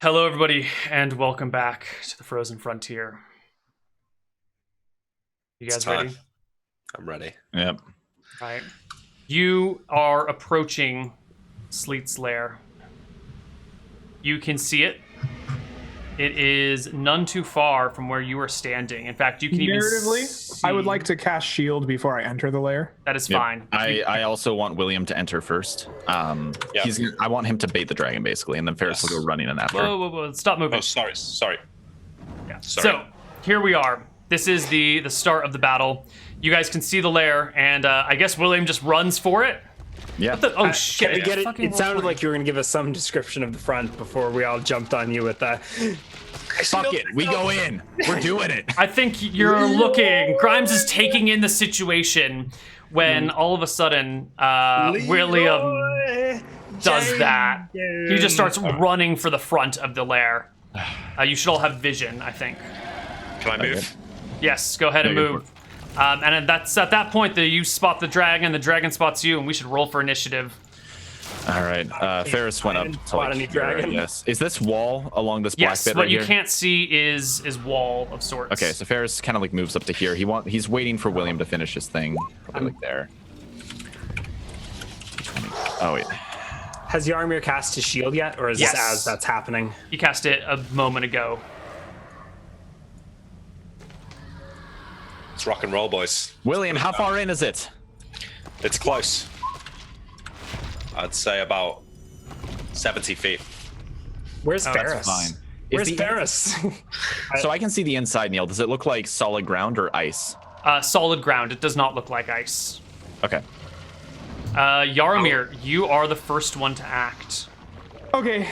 Hello, everybody, and welcome back to the Frozen Frontier. You guys ready? I'm ready. Yep. All right. You are approaching Sleet's lair. You can see it. It is none too far from where you are standing. In fact, you can even see... I would like to cast shield before I enter the lair. That is fine. I also want William to enter first. I want him to bait the dragon, basically, and then Ferris will go running in after. Whoa. Stop moving. Oh, sorry. Yeah. Sorry. So, here we are. This is the start of the battle. You guys can see the lair, and I guess William just runs for it. Yeah. Oh, shit. Can we get it? It sounded like you were going to give us some description of the front before we all jumped on you with that. Fuck it. We go in. We're doing it. I think you're looking. Grimes is taking in the situation when all of a sudden William does that. He just starts running for the front of the lair. You should all have vision, I think. Can I move? Yes, go ahead and move. And that's at that point that you spot the dragon spots you, and we should roll for initiative. All right. Ferris went up to Spot any dragon. Yes. Is this wall along this black Yes, bit what right you here? can't see is wall of sorts. Okay, so Ferris kind of like moves up to here. He's waiting for William to finish his thing. Probably like there. Oh wait. Has Yarmir cast his shield yet, or is Yes. this as that's happening? You cast it a moment ago. Let's rock and roll, boys. William, how far in is it? It's close. I'd say about 70 feet. Where's That's Ferris? fine. Where's Is the- Ferris? So I can see the inside, Neal. Does it look like solid ground or ice? Solid ground. It does not look like ice. Okay. Yarmir, you are the first one to act. Okay,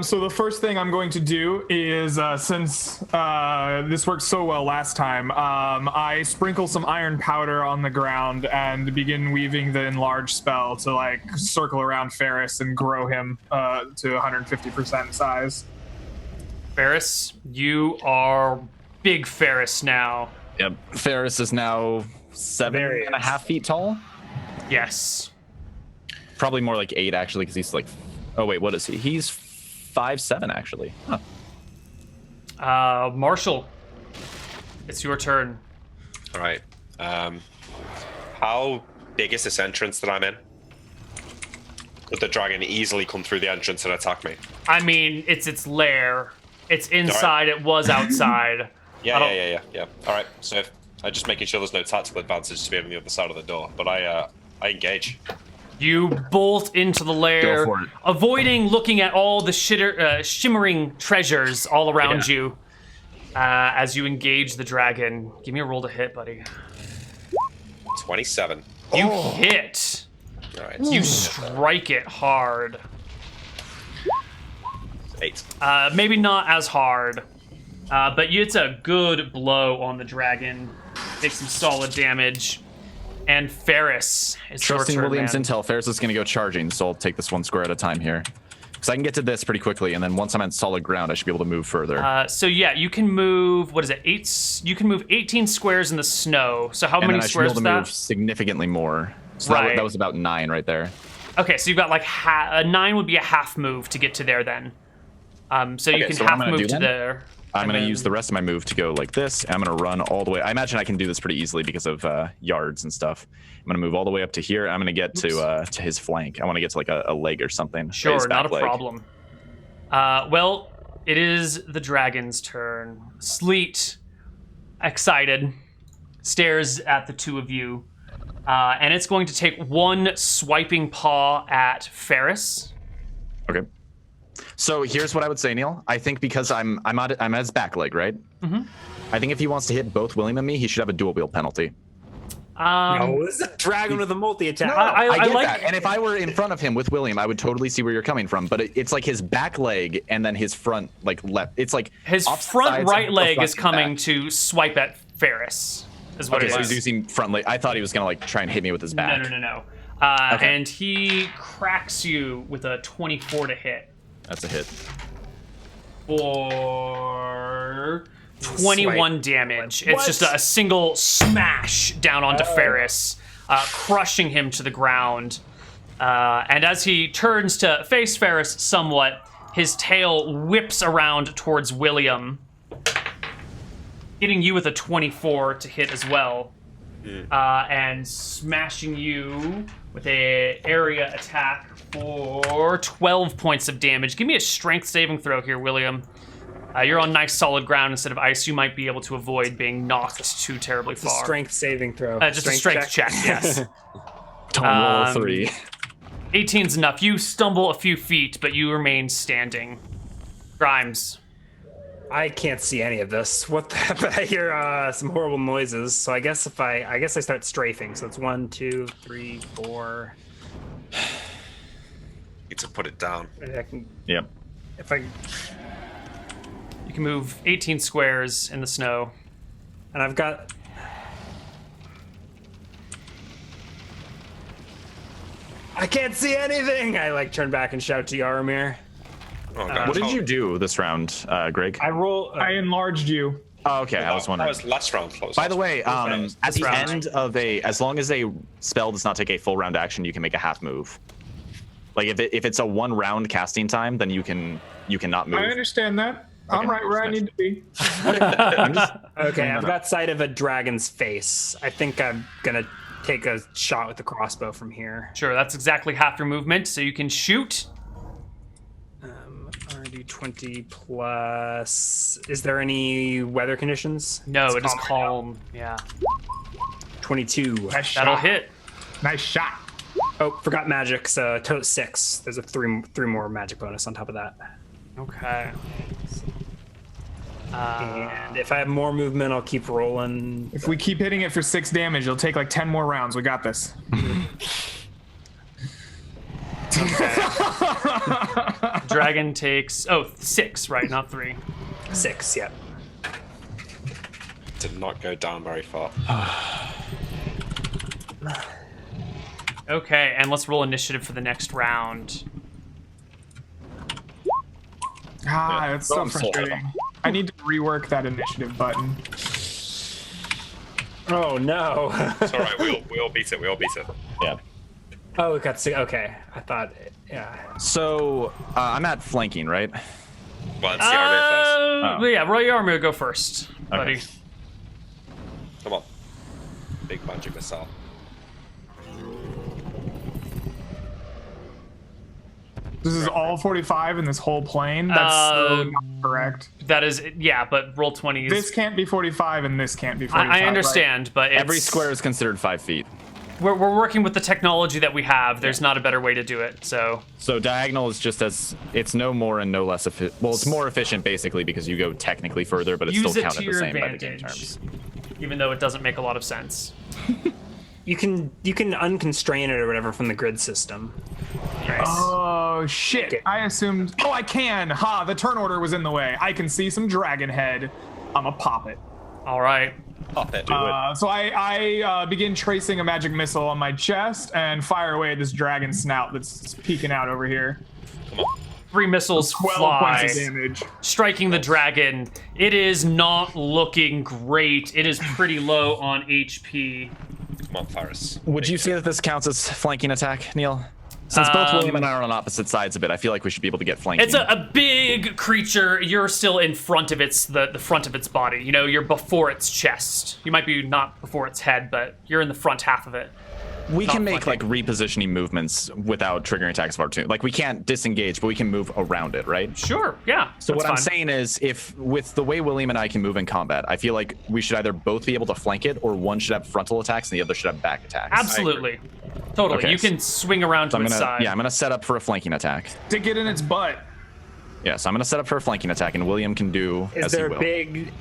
so the first thing I'm going to do is, since this worked so well last time, I sprinkle some iron powder on the ground and begin weaving the enlarge spell to, like, circle around Ferris and grow him to 150% size. Ferris, you are big Ferris now. Yep. Ferris is now 7.5 feet tall. Yes. Probably more like 8 actually, because he's like. Oh wait, what is he? He's 5'7" actually. Huh. Marshall, it's your turn. All right. How big is this entrance that I'm in? Would the dragon easily come through the entrance and attack me? I mean, it's its lair. It's inside. It was outside. Yeah. All right. So I'm just making sure there's no tactical advantage to be on the other side of the door. But I engage. You bolt into the lair, Go for it. avoiding looking at all the shimmering treasures all around you as you engage the dragon. Give me a roll to hit, buddy. 27. You hit. All right. You strike it hard. 8. Maybe not as hard, but it's a good blow on the dragon. Takes some solid damage. And Ferris, it's Trusting your turn, William's man. intel, Ferris is going to go charging, so I'll take this one square at a time here. Because I can get to this pretty quickly, and then once I'm on solid ground, I should be able to move further. So yeah, you can move, what is it, you can move 18 squares in the snow. So how and many then I should be squares able is to move that? significantly more. So Right. that was about 9 right there. Okay, so you've got like 9 would be a half move to get to there then. So you Okay, can so what half I'm gonna move do to then? there. I'm and going to then- use the rest of my move to go like this. And I'm going to run all the way. I imagine I can do this pretty easily because of yards and stuff. I'm going to move all the way up to here. I'm going to get to his flank. I want to get to like a leg or something. His Sure, back not a leg. problem. Well, it is the dragon's turn. Sleet, excited, stares at the two of you, and it's going to take one swiping paw at Ferris. Okay. So here's what I would say, Neal. I think because I'm at his back leg, right? Mm-hmm. I think if he wants to hit both William and me, he should have a dual wield penalty. No, this is a dragon with a multi-attack. I get like- that. And if I were in front of him with William, I would totally see where you're coming from. But it's like his back leg and then his front, like left. It's like His opposite front sides right of leg front is and coming back. to swipe at Ferris. Is what Okay, it so is. he's using front leg. I thought he was gonna like try and hit me with his No, back. no. Okay. And he cracks you with a 24 to hit That's a hit. for 21 damage. It's just a single smash down onto Ferris, crushing him to the ground. And as he turns to face Ferris somewhat, his tail whips around towards William, hitting you with a 24 to hit as well, and smashing you with a area attack for 12 points of damage. Give me a strength saving throw here, William. You're on nice solid ground instead of ice. You might be able to avoid being knocked too terribly It's a far. strength saving throw. Just a strength check, yes. Don't roll a 3. 18's enough. You stumble a few feet, but you remain standing. Grimes. I can't see any of this. What the, but I hear some horrible noises. So I guess I start strafing. So it's 1, 2, 3, 4. Need to put it down. I can, Yep. if I, You can move 18 squares in the snow. and I've got. I can't see anything. I like turn back and shout to Yaramir. Oh, God. What did you do this round, Greg? I roll. I enlarged you. Oh, okay, I was That wondering. was last round. By the way, at the round. end of as long as a spell does not take a full round action, you can make a half move. Like if it's a 1 round casting time, then you cannot move. I understand that. I'm Okay, right where I nice. need to be. Okay, I've got sight of a dragon's face. I think I'm gonna take a shot with the crossbow from here. Sure, that's exactly half your movement, so you can shoot. RD20 plus. Is there any weather conditions? No, It's it is calm. calm. Yeah, 22. Nice that'll shot. hit. Nice shot. Oh, forgot magic. So total 6. There's a three more magic bonus on top of that. Okay. And if I have more movement, I'll keep rolling. If we keep hitting it for 6 damage, it'll take like 10 more rounds. We got this. Dragon takes 6, right? Not 3. 6. Yep. Did not go down very far. Okay, and let's roll initiative for the next round. That's so Don't slow frustrating. I need to rework that initiative button. Oh no. It's all right. We all beat it. We all beat it. Yeah. Oh, it got 6. Okay, I thought. Yeah. So I'm at flanking, right? Well, it's the army first. Yeah, Roy Yarmu, go first, buddy. Okay. Come on. Big magic missile. This is all 45 in this whole plane. That's so not correct. That is, yeah, but roll 20s. This can't be 45 and this can't be 45. I understand, but it's, Every square is considered 5 feet. We're working with the technology that we have. There's not a better way to do it. So So diagonal is just it's no more and no less efficient. Well, it's more efficient basically because you go technically further, but it's use still it to counted the your same by the game advantage, terms. even though it doesn't make a lot of sense. You can unconstrain it or whatever from the grid system. Nice. Oh, shit. Okay. I assumed. Oh, I can. Ha, the turn order was in the way. I can see some dragon head. I'ma pop it. All right. Pop it. So I begin tracing a magic missile on my chest and fire away at this dragon snout that's peeking out over here. 3 missiles 12 fly, points of damage. striking the dragon. It is not looking great. It is pretty low on HP. Come on, Faris. Would you say that this counts as flanking attack, Neal? Since both William and I are on opposite sides of it, I feel like we should be able to get flanking. It's a big creature. You're still in front of the front of its body. You know, you're before its chest. You might be not before its head, but you're in the front half of it. We can make flanking. like repositioning movements without triggering attacks of opportunity. Like we can't disengage, but we can move around it, right? Sure, yeah. So what that's I'm fine. saying is, if with the way William and I can move in combat, I feel like we should either both be able to flank it, or one should have frontal attacks and the other should have back attacks. Absolutely. Totally. Okay, You can swing around So to I'm its gonna, side. yeah, I'm gonna set up for a flanking attack. Stick it in its butt. Yeah, so I'm gonna set up for a flanking attack, and William can do Is as there he a will. big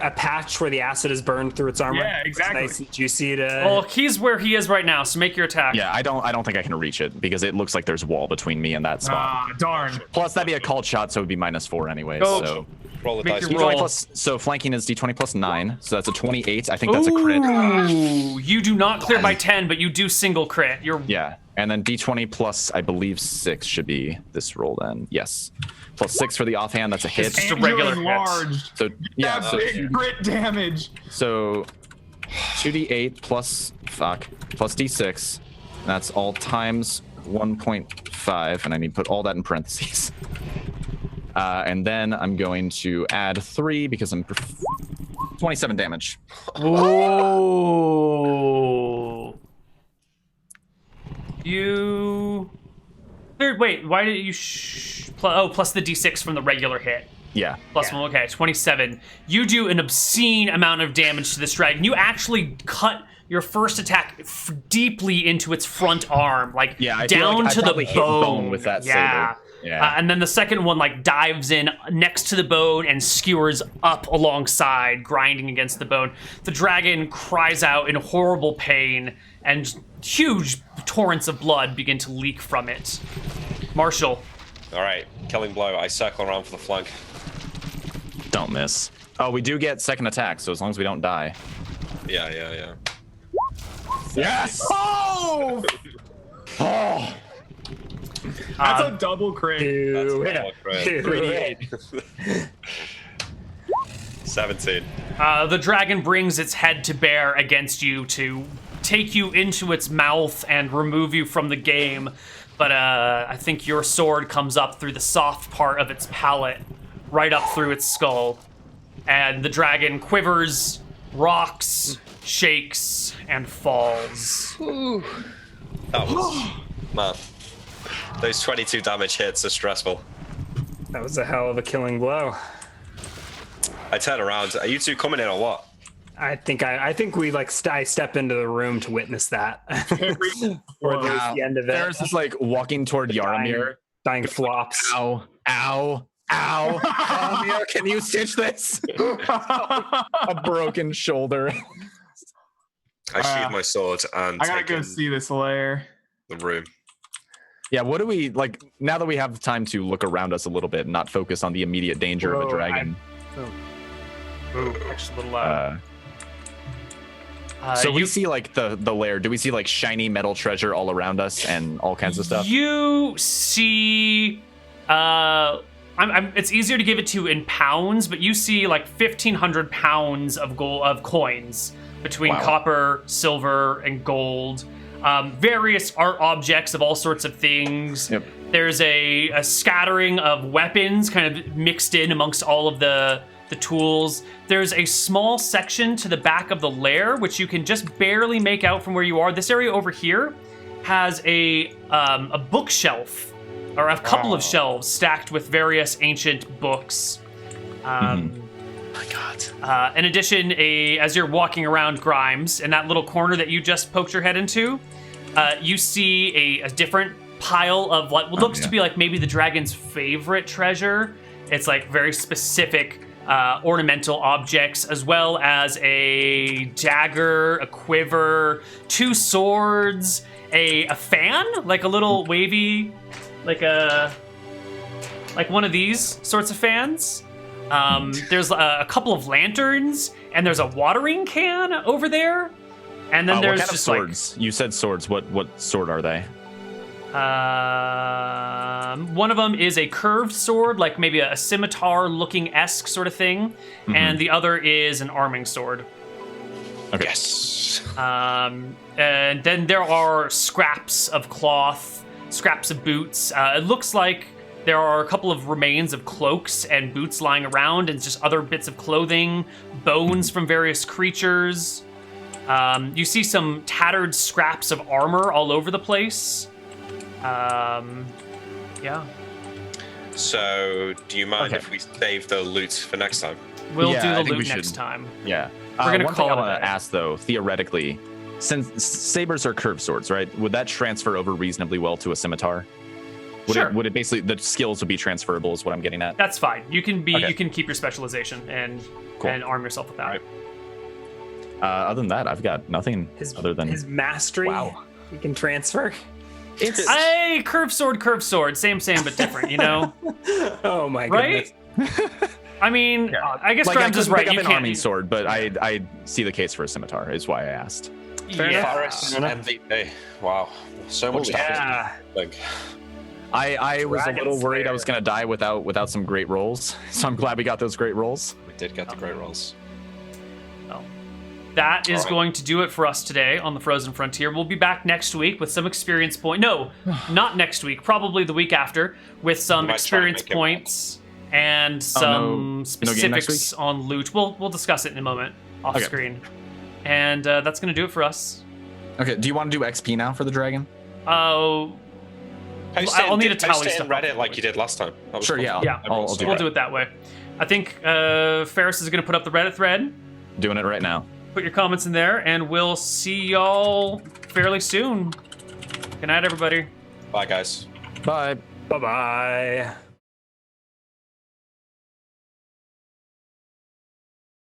a patch where the acid is burned through its armor? Yeah, It's exactly. nice and juicy to. Well, he's where he is right now, so make your attack. Yeah, I don't think I can reach it because it looks like there's a wall between me and that spot. Ah, darn. Plus, that'd be a called shot, so it'd be -4 anyway. Go. So Roll the Make dice. your D20 roll. plus, so flanking is D20 plus 9, so that's a 28. I think that's a crit. Ooh, you do not clear by 10, but you do single crit. You're Yeah, and then D20 plus, I believe 6 should be this roll then. Yes, plus 6 for the offhand. That's a hit. Just a And regular you're hit. enlarged. So yeah, That so, big crit damage. so 2d8 plus d6. That's all times 1.5, and I need to put all that in parentheses. And then I'm going to add 3 because I'm 27 damage. Whoa. Wait, why did you plus the d6 from the regular hit. Yeah. Plus 1, okay, 27. You do an obscene amount of damage to this dragon. You actually cut your first attack deeply into its front arm, like down to the bone with that saber. Yeah. And then the second one like dives in next to the bone and skewers up alongside, grinding against the bone. The dragon cries out in horrible pain, and huge torrents of blood begin to leak from it. Marshall. All right, killing blow. I circle around for the flank. Don't miss. Oh, we do get second attack, so as long as we don't die. Yeah. Yes! Oh! Oh! That's a double crit. Dude. 17. The dragon brings its head to bear against you to take you into its mouth and remove you from the game. But I think your sword comes up through the soft part of its palate, right up through its skull. And the dragon quivers, rocks, shakes, and falls. That was... Man. Those 22 damage hits are stressful. That was a hell of a killing blow. I turn around. Are you two coming in or what? I think we I step into the room to witness that. Or there's the end of it. There's this like walking toward Yaramir. Dying flops. Ow. Yaramir, can you stitch this? A broken shoulder. I sheathe my sword and I gotta take go in see this lair. the room. Yeah, what do we like now that we have time to look around us a little bit and not focus on the immediate danger of a dragon? Actually, a little loud. So we see like the lair. Do we see like shiny metal treasure all around us and all kinds of stuff? You see, it's easier to give it to you in pounds, but you see like 1,500 pounds of gold of coins between copper, silver, and gold. Various art objects of all sorts of things. Yep. There's a scattering of weapons kind of mixed in amongst all of the tools. There's a small section to the back of the lair, which you can just barely make out from where you are. This area over here has a bookshelf, or a couple of shelves stacked with various ancient books. My God. In addition, as you're walking around Grimes, in that little corner that you just poked your head into, you see a different pile of what looks to be like maybe the dragon's favorite treasure. It's like very specific ornamental objects, as well as a dagger, a quiver, 2 swords, a fan, like a little wavy, like one of these sorts of fans. There's a couple of lanterns, and there's a watering can over there. And then there's what kind just of swords? You said swords. What sword are they? One of them is a curved sword, like maybe a scimitar-looking-esque sort of thing, and the other is an arming sword. Okay. Yes. And then there are scraps of cloth, scraps of boots. It looks like there are a couple of remains of cloaks and boots lying around, and just other bits of clothing, bones from various creatures. You see some tattered scraps of armor all over the place. Yeah. So, do you mind if we save the loot for next time? We'll Yeah, do I the think loot we next should. time. Yeah. We're gonna one call thing it I a want to day. ask though, theoretically, since sabers are curved swords, right? Would that transfer over reasonably well to a scimitar? Sure. Would it basically the skills would be transferable? Is what I'm getting at. That's fine. You can Okay. you can keep your specialization and arm yourself with that. Right. Other than that, I've got nothing other than his mastery. Wow. He can transfer. Hey, curved sword, same but different. You know, Oh my right? goodness. I mean, I guess like I Grimes is couldn't right. pick You up an can't. arming sword, but I see the case for a scimitar. Is why I asked. Yeah. Faris MVP. Wow. So much damage. Yeah. Like, I was a Dragon little worried I Slayer. was going to die without some great rolls. So I'm glad we got those great rolls. we did get the great rolls. Well, that is All right. going to do it for us today on the Frozen Frontier. We'll be back next week with some experience point. No, not next week. Probably the week after with some We might try and experience make it points and some no specifics game next on loot. We'll discuss it in a moment off Okay. screen. And that's going to do it for us. Okay, do you want to do XP now for the dragon? Oh, I'll need to tally in stuff Reddit up. like you did last time. That was Sure, fun. yeah. Yeah, I'll do we'll that. do it that way. I think Ferris is going to put up the Reddit thread. Doing it right now. Put your comments in there, and we'll see y'all fairly soon. Good night, everybody. Bye, guys. Bye. Bye bye.